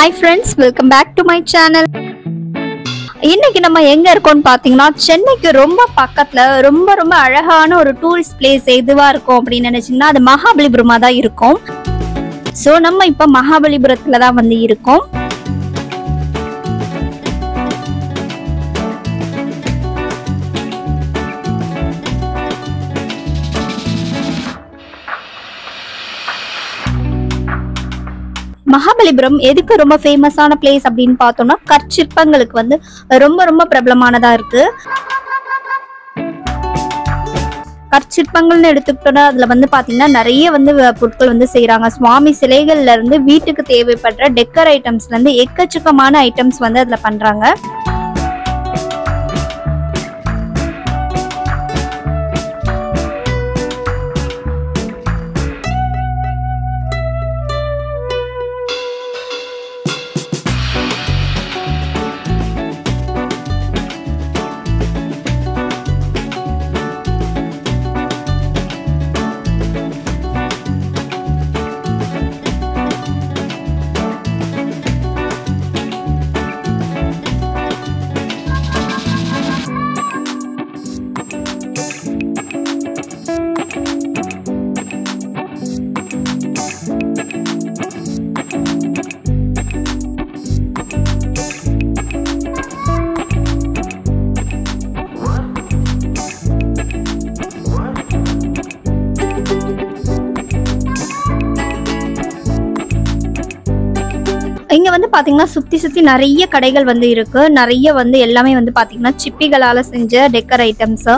Hi friends, welcome back to my channel. இன்னைக்கு நம்ம எங்க இருக்கோம்னு பாத்தீங்கன்னா சென்னைக்கு ரொம்ப பக்கத்துல ரொம்ப அழகான ஒரு டூரிஸ்ட் பிளேஸ் எதுவா இருக்கும் அப்படின்னு நினைச்சீங்கன்னா அது மகாபலிபுரமா தான் இருக்கும். சோ நம்ம இப்ப மகாபலிபுரத்துல தான் வந்து இருக்கோம். மகாபலிபுரம் எதுக்கு ரொம்ப ஃபேமஸான பிளேஸ் அப்படின்னு பார்த்தோம்னா கற்சிற்பங்களுக்கு வந்து ரொம்ப பிரபலமானதா இருக்கு. கற்சிற்பங்கள்னு எடுத்துக்கிட்டோம்னா அதுல வந்து பாத்தீங்கன்னா நிறைய வந்து பொருட்கள் வந்து செய்யறாங்க. சுவாமி சிலைகள்ல இருந்து வீட்டுக்கு தேவைப்படுற டெக்கர் ஐட்டம்ஸ்ல இருந்து எக்கச்சக்கமான ஐட்டம்ஸ் வந்து அதுல பண்றாங்க. இங்க வந்து பாத்தீங்கன்னா சுத்தி நிறைய கடைகள் வந்து இருக்கு. நிறைய வந்து எல்லாமே வந்து பாத்தீங்கன்னா சிப்பிகளால செஞ்ச டெக்கர் ஐட்டம்ஸ்.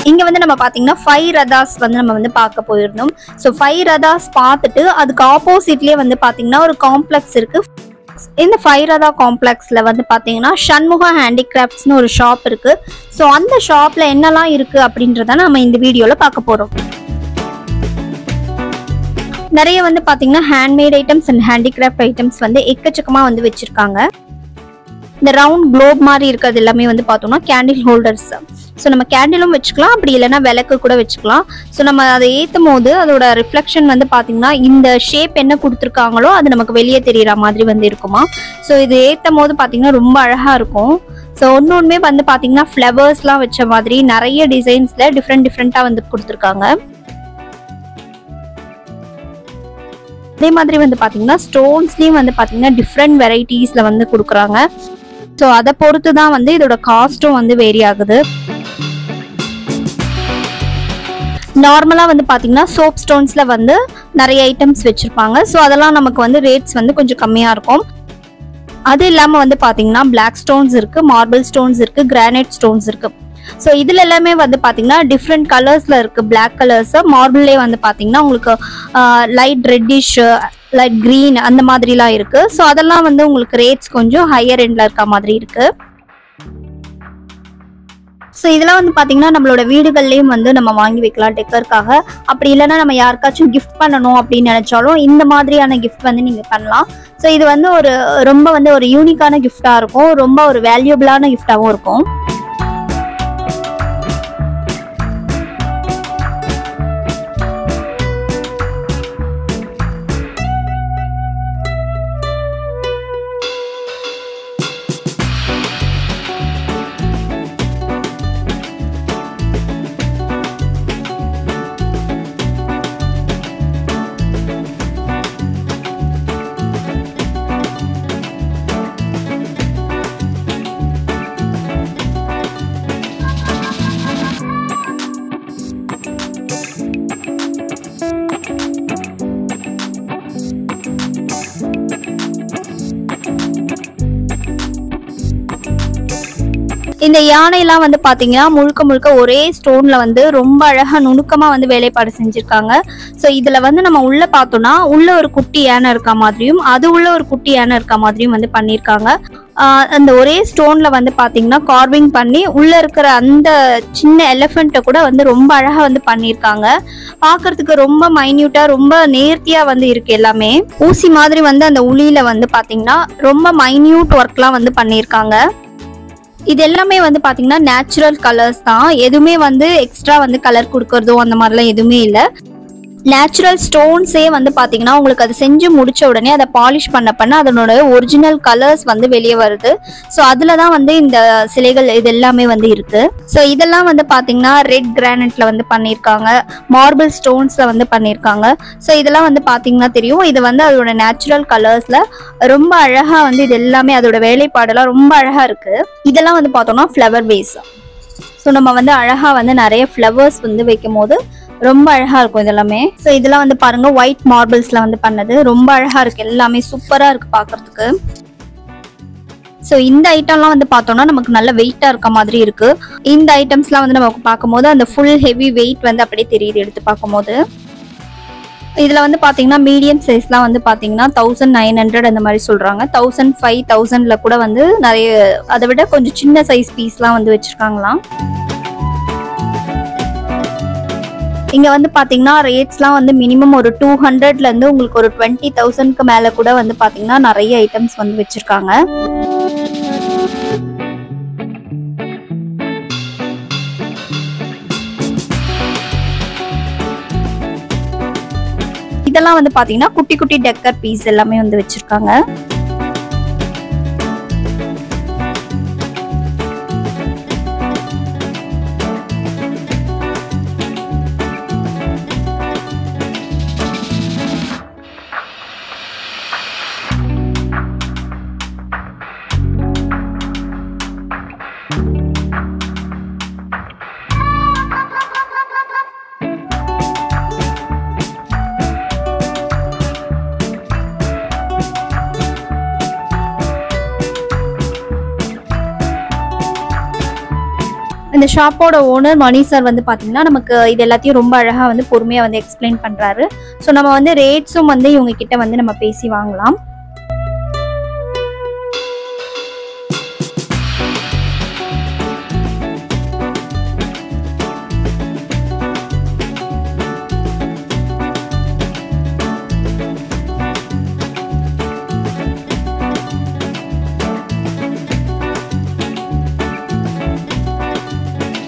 இங்க வந்து நம்ம பாத்தீங்கன்னா 5 ரதாஸ் வந்து நம்ம வந்து பார்க்க போயிருந்தோம். சோ 5 ரதாஸ் பார்த்துட்டு அதுக்கு ஆப்போசிட்லயே வந்து பாத்தீங்கன்னா ஒரு காம்ப்ளெக்ஸ் இருக்கு. இந்த 5 ரதா காம்ப்ளெக்ஸ்ல வந்து பாத்தீங்கன்னா சண்முகா ஹேண்டிகிராஃப்ட்ஸ்னு ஒரு ஷாப் இருக்கு. சோ அந்த ஷாப்ல என்னெல்லாம் இருக்கு அப்படின்றத நம்ம இந்த வீடியோல பார்க்க போறோம். நிறைய வந்து பாத்தீங்கன்னா handmade items and handicraft items வந்து எக்கச்சக்கமா வந்து வச்சிருக்காங்க. இந்த ரவுண்ட் குளோப் மாதிரி இருக்கிறது எல்லாமே வந்து பார்த்தோம்னா கேண்டில் ஹோல்டர்ஸ். ஸோ நம்ம கேண்டிலும் வச்சுக்கலாம், அப்படி இல்லைன்னா விளக்கு கூட வச்சுக்கலாம். ஸோ நம்ம அதை ஏற்றும் போது அதோட ரிஃப்ளெக்ஷன் வந்து பார்த்தீங்கன்னா இந்த ஷேப் என்ன கொடுத்துருக்காங்களோ அது நமக்கு வெளியே தெரியுற மாதிரி வந்து இருக்குமா. ஸோ இது ஏற்றும் போது பார்த்தீங்கன்னா ரொம்ப அழகாக இருக்கும். ஸோ ஒன்றுமே வந்து பார்த்தீங்கன்னா ஃப்ளவர்ஸ்லாம் வச்ச மாதிரி நிறைய டிசைன்ஸில் டிஃப்ரெண்ட்டாக வந்து கொடுத்துருக்காங்க. அதே மாதிரி வந்து பார்த்தீங்கன்னா ஸ்டோன்ஸ்லேயும் வந்து பார்த்தீங்கன்னா டிஃப்ரெண்ட் வெரைட்டிஸில் வந்து கொடுக்குறாங்க. ஸோ அதை பொறுத்து தான் வந்து இதோட காஸ்ட்டும் வந்து வேரி ஆகுது. நார்மலாக வந்து பார்த்தீங்கன்னா சோப் ஸ்டோன்ஸில் வந்து நிறைய ஐட்டம்ஸ் வச்சுருப்பாங்க. ஸோ அதெல்லாம் நமக்கு வந்து ரேட்ஸ் வந்து கொஞ்சம் கம்மியாக இருக்கும். அது இல்லாமல் வந்து பார்த்தீங்கன்னா பிளாக் ஸ்டோன்ஸ் இருக்குது, மார்பிள் ஸ்டோன்ஸ் இருக்குது, கிரானைட் ஸ்டோன்ஸ் இருக்குது. ஸோ இதில் எல்லாமே வந்து பார்த்தீங்கன்னா டிஃப்ரெண்ட் கலர்ஸில் இருக்குது. பிளாக் கலர்ஸு மார்பிள்லே வந்து பார்த்தீங்கன்னா உங்களுக்கு லைட் ரெட்டிஷ், லைட் க்ரீன் அந்த மாதிரிலாம் இருக்குது. ஸோ அதெல்லாம் வந்து உங்களுக்கு ரேட்ஸ் கொஞ்சம் ஹையர் எண்டில் இருக்க மாதிரி இருக்குது. ஸோ இதெல்லாம் வந்து பார்த்தீங்கன்னா நம்மளோட வீடுகள்லேயும் வந்து நம்ம வாங்கி வைக்கலாம் டெக்கருக்காக. அப்படி இல்லைன்னா நம்ம யாருக்காச்சும் கிஃப்ட் பண்ணணும் அப்படின்னு நினச்சாலும் இந்த மாதிரியான கிஃப்ட் வந்து நீங்கள் பண்ணலாம். ஸோ இது வந்து ரொம்ப வந்து ஒரு யூனிக்கான கிஃப்டாக இருக்கும், ரொம்ப ஒரு வேல்யூபிளான கிஃப்டாகவும் இருக்கும். இந்த யானைலாம் வந்து பாத்தீங்கன்னா முழுக்க முழுக்க ஒரே ஸ்டோன்ல வந்து ரொம்ப அழகா நுணுக்கமா வந்து வேலைப்பாடு செஞ்சிருக்காங்க. ஸோ இதுல வந்து நம்ம உள்ள பார்த்தோம்னா உள்ள ஒரு குட்டி யானை இருக்க மாதிரியும் அது உள்ள ஒரு குட்டி யானை இருக்க மாதிரியும் வந்து பண்ணியிருக்காங்க. அந்த ஒரே ஸ்டோன்ல வந்து பாத்தீங்கன்னா கார்விங் பண்ணி உள்ள இருக்கிற அந்த சின்ன எலிஃபெண்ட்டை கூட வந்து ரொம்ப அழகா வந்து பண்ணியிருக்காங்க. பாக்குறதுக்கு ரொம்ப மைன்யூட்டா ரொம்ப நேர்த்தியா வந்து இருக்கு. எல்லாமே ஊசி மாதிரி வந்து அந்த உளியில வந்து பாத்தீங்கன்னா ரொம்ப மைன்யூட் ஒர்க்லாம் வந்து பண்ணியிருக்காங்க. இது எல்லாமே வந்து பாத்தீங்கன்னா நேச்சுரல் கலர்ஸ் தான். எதுவுமே வந்து எக்ஸ்ட்ரா வந்து கலர் கொடுக்கறதோ அந்த மாதிரிலாம் எதுவுமே இல்லை. நேச்சுரல் ஸ்டோன்ஸே வந்து பாத்தீங்கன்னா உங்களுக்கு அது செஞ்சு முடிச்ச உடனே அதை பாலிஷ் பண்ண அதனோட ஒரிஜினல் கலர்ஸ் வந்து வெளியே வருது. ஸோ அதுலதான் வந்து இந்த சிலைகள் இது எல்லாமே வந்து இருக்கு. ஸோ இதெல்லாம் வந்து பாத்தீங்கன்னா ரெட் கிரானைட்ல வந்து பண்ணியிருக்காங்க, மார்பிள் ஸ்டோன்ஸ்ல வந்து பண்ணியிருக்காங்க. ஸோ இதெல்லாம் வந்து பாத்தீங்கன்னா தெரியும், இது வந்து அதோட நேச்சுரல் கலர்ஸ்ல ரொம்ப அழகா வந்து இது எல்லாமே அதோட வேலைப்பாடெல்லாம் ரொம்ப அழகா இருக்கு. இதெல்லாம் வந்து பார்த்தோம்னா ஃப்ளவர் வேஸ். ஸோ நம்ம வந்து அழகா வந்து நிறைய ஃப்ளவர்ஸ் வந்து வைக்கும் போது ரொம்ப அழகா இருக்கும் இதெல்லாமே. ஸோ இதெல்லாம் வந்து பாருங்க ஒயிட் மார்பிள்ஸ்ல வந்து பண்ணது ரொம்ப அழகா இருக்கு. எல்லாமே சூப்பரா இருக்கு பாக்குறதுக்கு. ஸோ இந்த ஐட்டம்லாம் வந்து பார்த்தோம்னா நமக்கு நல்ல வெயிட்டா இருக்க மாதிரி இருக்கு. இந்த ஐட்டம்ஸ்லாம் வந்து நமக்கு பார்க்கும்போது அந்த ஃபுல் ஹெவி வெயிட் வந்து அப்படியே தெரியுது எடுத்து பார்க்கும்போது. இதுல வந்து பாத்தீங்கன்னா மீடியம் சைஸ்லாம் வந்து பாத்தீங்கன்னா 1900 அந்த மாதிரி சொல்றாங்க. 1005, 1000ல கூட வந்து நிறைய அதை விட கொஞ்சம் சின்ன சைஸ் பீஸ்லாம் வந்து வச்சிருக்காங்களாம். இங்க வந்து பாத்தீங்கன்னா ரேட்ஸ்லாம் வந்து மினிமம் ஒரு 200ல இருந்து உங்களுக்கு ஒரு 20,000க்கு மேல கூட வந்து பாத்தீங்கன்னா நிறைய ஐட்டம்ஸ் வந்து வச்சிருக்காங்க. இதெல்லாம் வந்து பாத்தீங்கன்னா குட்டி குட்டி டெக்கர் பீஸ் எல்லாமே வந்து வச்சிருக்காங்க. இந்த ஷாப்போட ஓனர் மணி சார் வந்து பாத்தீங்கன்னா நமக்கு இது எல்லாத்தையும் ரொம்ப அழகா வந்து பொறுமையா வந்து எக்ஸ்பிளைன் பண்றாரு. ஸோ நம்ம வந்து ரேட்ஸும் வந்து இவங்க கிட்ட வந்து நம்ம பேசி வாங்கலாம்.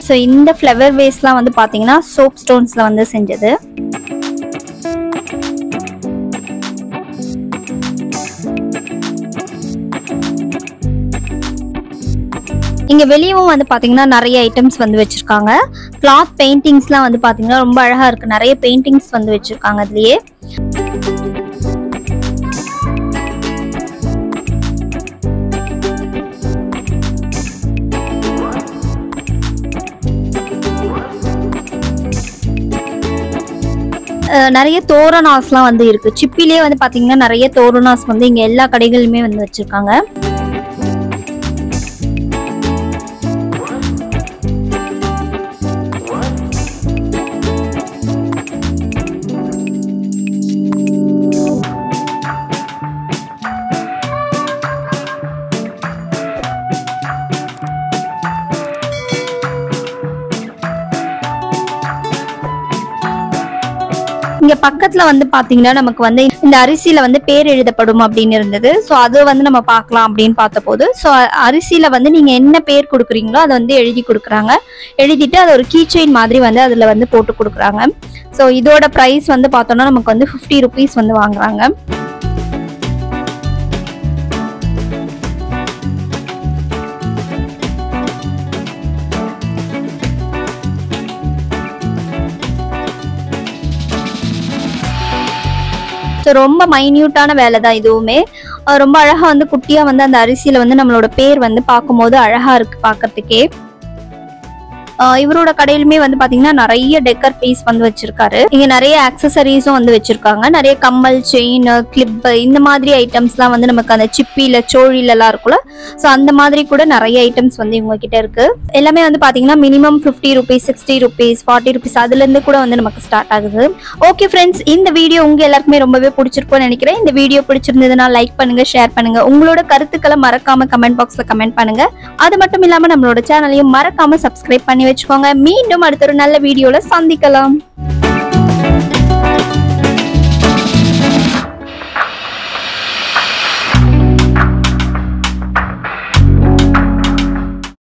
ஸோ இந்த ஃப்ளவர் வேஸ்லாம் வந்து பார்த்தீங்கன்னா சோப் ஸ்டோன்ஸ்ல வந்து செஞ்சது. இங்க வெளியவும் வந்து பாத்தீங்கன்னா நிறைய ஐட்டம்ஸ் வந்து வச்சிருக்காங்க. கிளாத் பெயிண்டிங்ஸ்லாம் வந்து பாத்தீங்கன்னா ரொம்ப அழகா இருக்கு. நிறைய பெயிண்டிங்ஸ் வந்து வச்சிருக்காங்க அதுலயே. நிறைய தோரணாஸ்லாம் வந்து இருக்கு. சிப்பிலே வந்து பாத்தீங்கன்னா நிறைய தோரணாஸ் வந்து இங்க எல்லா கடைகளிலுமே வந்து வச்சிருக்காங்க. இங்க பக்கத்துல வந்து பாத்தீங்கன்னா நமக்கு வந்து இந்த அரிசியில வந்து பேர் எழுதப்படும் அப்படின்னு இருந்தது. சோ அது வந்து நம்ம பார்க்கலாம் அப்படின்னு பார்த்த போது சோ அரிசியில வந்து நீங்க என்ன பேர் கொடுக்குறீங்களோ அதை வந்து எழுதி கொடுக்குறாங்க. எழுதிட்டு அது ஒரு கீ செயின் மாதிரி வந்து அதுல வந்து போட்டு கொடுக்குறாங்க. சோ இதோட பிரைஸ் வந்து பார்த்தோம்னா நமக்கு வந்து 50 rupees வந்து வாங்குறாங்க. ரொம்ப மைன்யூட்டான வேலை தான் இதுவுமே. ரொம்ப அழகா வந்து குட்டியா வந்து அந்த அரிசியில வந்து நம்மளோட பேர் வந்து பார்க்கும்போது அழகா இருக்கு பார்க்கறதுக்கே. இவரோட கடையிலுமே வந்து பாத்தீங்கன்னா நிறைய டெக்கர் பீஸ் வந்து வச்சிருக்காரு. இங்க நிறைய ஆக்சசரிஸும் வந்து வச்சிருக்காங்க. நிறைய கம்மல், செயின், கிளிப் இந்த மாதிரி ஐட்டம்ஸ்லாம் வந்து நமக்கு அந்த சிப்பில சோழில எல்லாம் இருக்குல்ல, ஸோ அந்த மாதிரி கூட நிறைய ஐட்டம்ஸ் வந்து இவங்க கிட்ட இருக்கு. எல்லாமே வந்து பாத்தீங்கன்னா மினிமம் 50 rupees, 60 rupees, 40 rupees அதுல இருந்து கூட வந்து நமக்கு ஸ்டார்ட் ஆகுது. ஓகே ஃப்ரெண்ட்ஸ், இந்த வீடியோ உங்க எல்லாருக்குமே ரொம்பவே பிடிச்சிருக்கும்னு நினைக்கிறேன். இந்த வீடியோ பிடிச்சிருந்ததுன்னா லைக் பண்ணுங்க, ஷேர் பண்ணுங்க, உங்களோட கருத்துக்களை மறக்காம கமெண்ட் பாக்ஸ்ல கமெண்ட் பண்ணுங்க. அது மட்டும் இல்லாம நம்மளோட சேனலையும் மறக்காம சப்ஸ்கிரைப் பண்ணி வச்சுக்கோங்க. மீண்டும் அடுத்த ஒரு நல்ல வீடியோல சந்திக்கலாம்.